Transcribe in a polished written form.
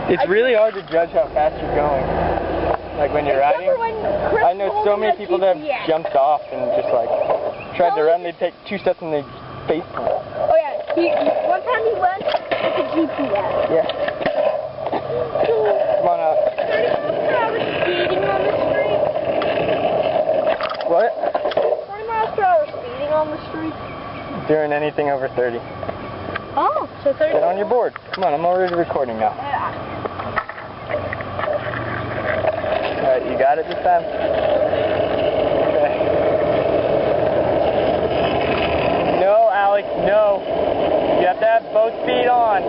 It's really hard to judge how fast you're going. Like when you're riding. I know so many people that have jumped off and just like tried to run. They take 2 steps and they face plant. Oh yeah, one time he went with the GPS. Yeah. Come on out. I was speeding on the street. What? 20 miles per hour speeding on the street. Doing anything over 30. Oh, so 30. Get on your board. Come on, I'm already recording now. Alright, you got it this time? Okay. No, Alex, no. You have to have both feet on.